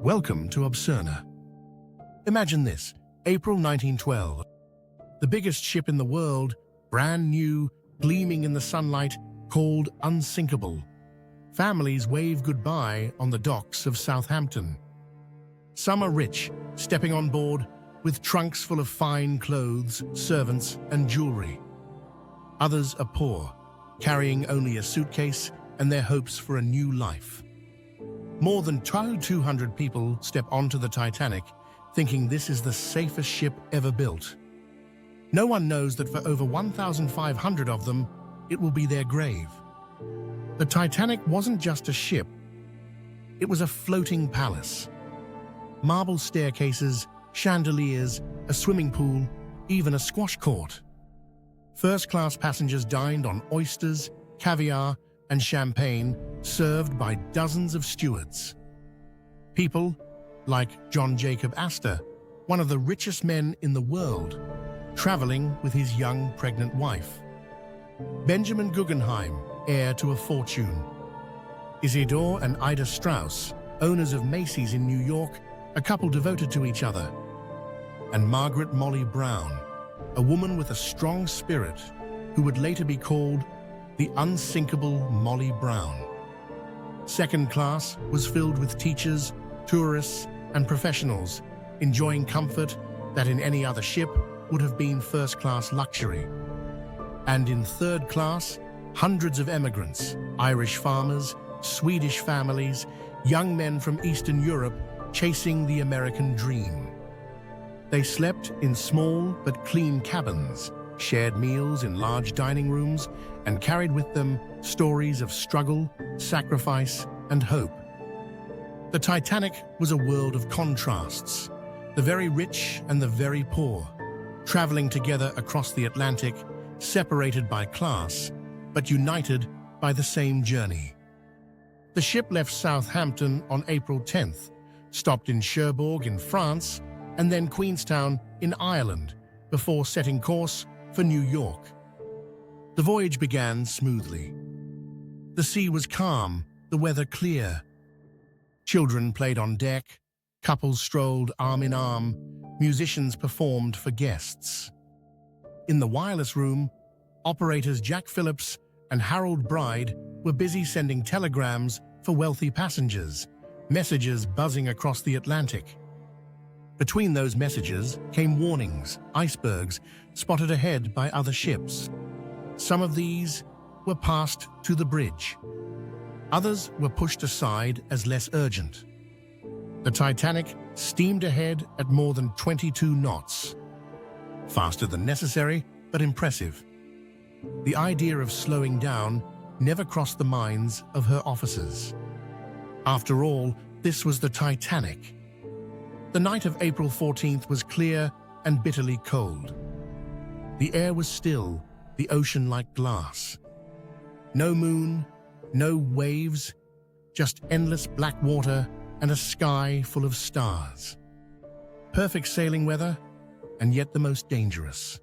Welcome to Obserna. Imagine this, April 1912. The biggest ship in the world, brand new, gleaming in the sunlight, called Unsinkable. Families wave goodbye on the docks of Southampton. Some are rich, stepping on board with trunks full of fine clothes, servants, and jewelry. Others are poor, carrying only a suitcase and their hopes for a new life. More than 200 people step onto the Titanic, thinking this is the safest ship ever built. No one knows that for over 1,500 of them, it will be their grave. The Titanic wasn't just a ship. It was a floating palace. Marble staircases, chandeliers, a swimming pool, even a squash court. First-class passengers dined on oysters, caviar, and champagne served by dozens of stewards. People like John Jacob Astor, one of the richest men in the world, traveling with his young pregnant wife. Benjamin Guggenheim, heir to a fortune. Isidore and Ida Strauss, owners of Macy's in New York, a couple devoted to each other. And Margaret Molly Brown, a woman with a strong spirit who would later be called the unsinkable Molly Brown. Second class was filled with teachers, tourists, and professionals, enjoying comfort that in any other ship would have been first-class luxury. And in third class, hundreds of immigrants, Irish farmers, Swedish families, young men from Eastern Europe chasing the American dream. They slept in small but clean cabins, shared meals in large dining rooms, and carried with them stories of struggle, sacrifice, and hope. The Titanic was a world of contrasts, the very rich and the very poor, traveling together across the Atlantic, separated by class, but united by the same journey. The ship left Southampton on April 10th, stopped in Cherbourg in France, and then Queenstown in Ireland, before setting course for New York. The voyage began smoothly. The sea was calm, the weather clear. Children played on deck, couples strolled arm in arm, musicians performed for guests. In the wireless room, operators Jack Phillips and Harold Bride were busy sending telegrams for wealthy passengers, messages buzzing across the Atlantic. Between those messages came warnings, icebergs spotted ahead by other ships. Some of these were passed to the bridge. Others were pushed aside as less urgent. The Titanic steamed ahead at more than 22 knots. Faster than necessary, but impressive. The idea of slowing down never crossed the minds of her officers. After all, this was the Titanic. The night of April 14th was clear and bitterly cold. The air was still, the ocean like glass. No moon, no waves, just endless black water and a sky full of stars. Perfect sailing weather, and yet the most dangerous.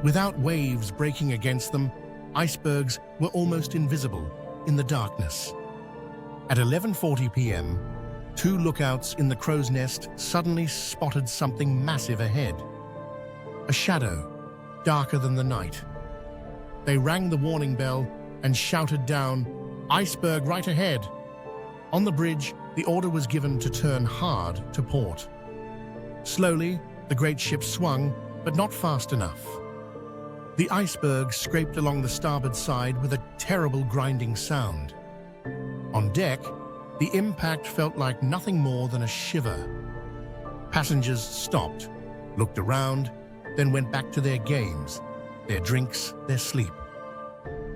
Without waves breaking against them, icebergs were almost invisible in the darkness. At 11:40 p.m., two lookouts in the crow's nest suddenly spotted something massive ahead. A shadow, darker than the night. They rang the warning bell and shouted down, "Iceberg right ahead!" On the bridge, the order was given to turn hard to port. Slowly, the great ship swung, but not fast enough. The iceberg scraped along the starboard side with a terrible grinding sound. On deck, the impact felt like nothing more than a shiver. Passengers stopped, looked around, then went back to their games, their drinks, their sleep.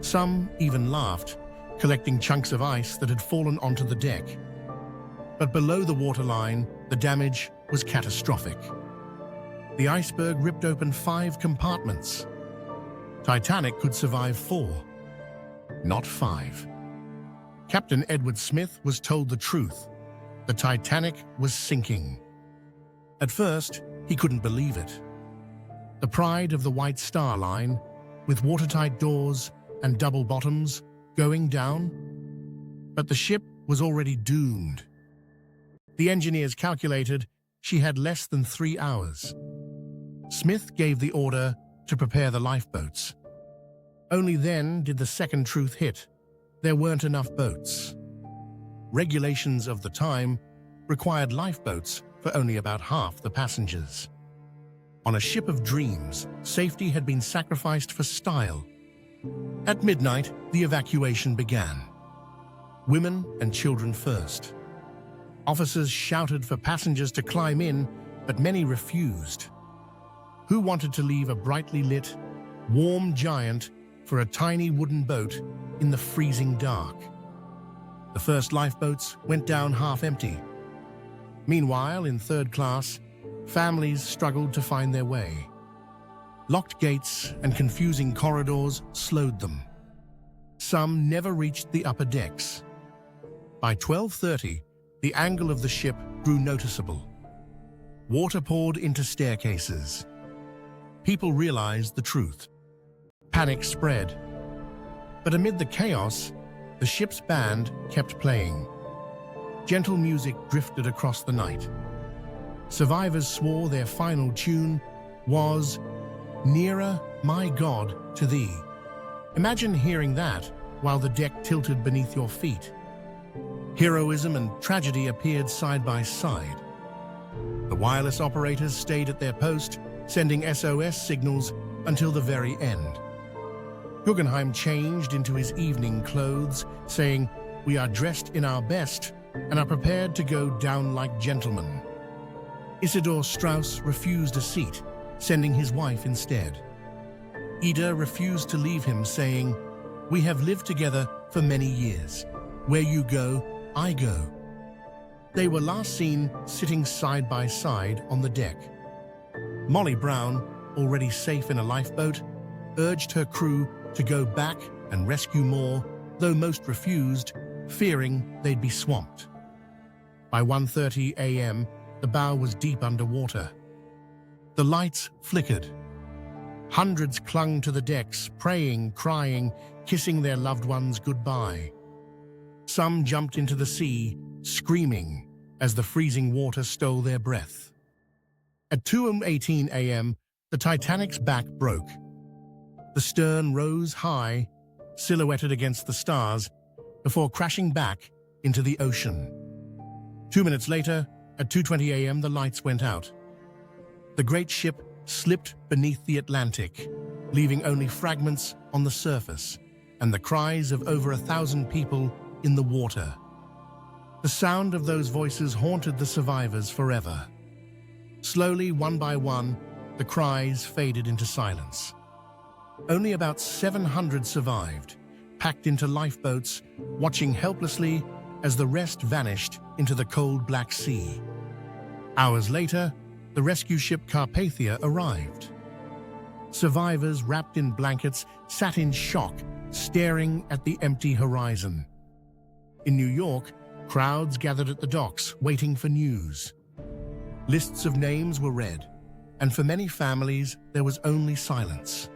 Some even laughed, collecting chunks of ice that had fallen onto the deck. But below the waterline, the damage was catastrophic. The iceberg ripped open 5 compartments. Titanic could survive 4, not 5. Captain Edward Smith was told the truth. The Titanic was sinking. At first, he couldn't believe it. The pride of the White Star Line, with watertight doors and double bottoms, going down. But the ship was already doomed. The engineers calculated she had less than 3 hours. Smith gave the order to prepare the lifeboats. Only then did the second truth hit. There weren't enough boats. Regulations of the time required lifeboats for only about half the passengers. On a ship of dreams, safety had been sacrificed for style. At midnight, the evacuation began. Women and children first. Officers shouted for passengers to climb in, but many refused. Who wanted to leave a brightly lit, warm giant for a tiny wooden boat in the freezing dark? The first lifeboats went down half empty. Meanwhile, in third class, families struggled to find their way. Locked gates and confusing corridors slowed them. Some never reached the upper decks. By 12:30, the angle of the ship grew noticeable. Water poured into staircases. People realized the truth. Panic spread. But amid the chaos, the ship's band kept playing. Gentle music drifted across the night. Survivors swore their final tune was "Nearer, My God, to Thee." Imagine hearing that while the deck tilted beneath your feet. Heroism and tragedy appeared side by side. The wireless operators stayed at their post, sending SOS signals until the very end. Guggenheim changed into his evening clothes, saying, "We are dressed in our best and are prepared to go down like gentlemen." Isidor Straus refused a seat, sending his wife instead. Ida refused to leave him, saying, "We have lived together for many years. Where you go, I go." They were last seen sitting side by side on the deck. Molly Brown, already safe in a lifeboat, urged her crew to go back and rescue more, though most refused, fearing they'd be swamped. By 1:30 a.m., the bow was deep underwater. The lights flickered. Hundreds clung to the decks, praying, crying, kissing their loved ones goodbye. Some jumped into the sea, screaming as the freezing water stole their breath. At 2:18 a.m., the Titanic's back broke. The stern rose high, silhouetted against the stars, before crashing back into the ocean. 2 minutes later, at 2:20 a.m., the lights went out. The great ship slipped beneath the Atlantic, leaving only fragments on the surface and the cries of over 1,000 people in the water. The sound of those voices haunted the survivors forever. Slowly, one by one, the cries faded into silence. Only about 700 survived, packed into lifeboats, watching helplessly as the rest vanished into the cold Black Sea. Hours later, the rescue ship Carpathia arrived. Survivors wrapped in blankets sat in shock, staring at the empty horizon. In New York, crowds gathered at the docks, waiting for news. Lists of names were read, and for many families, there was only silence.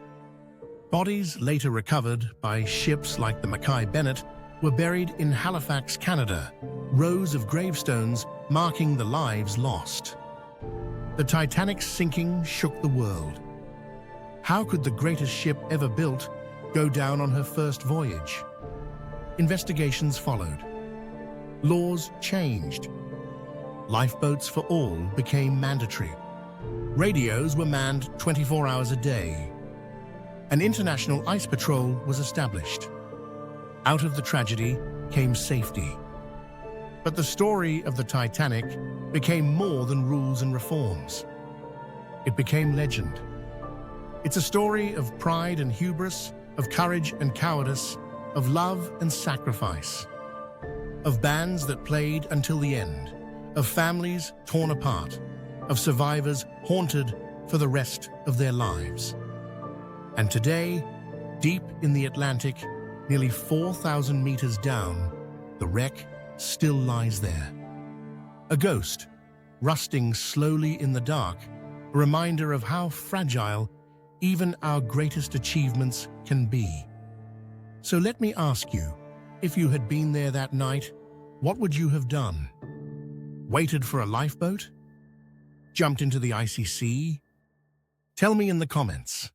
Bodies later recovered by ships like the Mackay Bennett were buried in Halifax, Canada, rows of gravestones marking the lives lost. The Titanic's sinking shook the world. How could the greatest ship ever built go down on her first voyage? Investigations followed. Laws changed. Lifeboats for all became mandatory. Radios were manned 24 hours a day. An international ice patrol was established. Out of the tragedy came safety. But the story of the Titanic became more than rules and reforms. It became legend. It's a story of pride and hubris, of courage and cowardice, of love and sacrifice, of bands that played until the end, of families torn apart, of survivors haunted for the rest of their lives. And today, deep in the Atlantic, nearly 4,000 meters down, the wreck still lies there. A ghost, rusting slowly in the dark, a reminder of how fragile even our greatest achievements can be. So let me ask you, if you had been there that night, what would you have done? Waited for a lifeboat? Jumped into the icy sea? Tell me in the comments.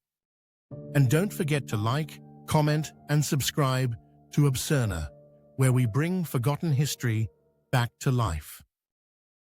And don't forget to like, comment, and subscribe to Obserna, where we bring forgotten history back to life.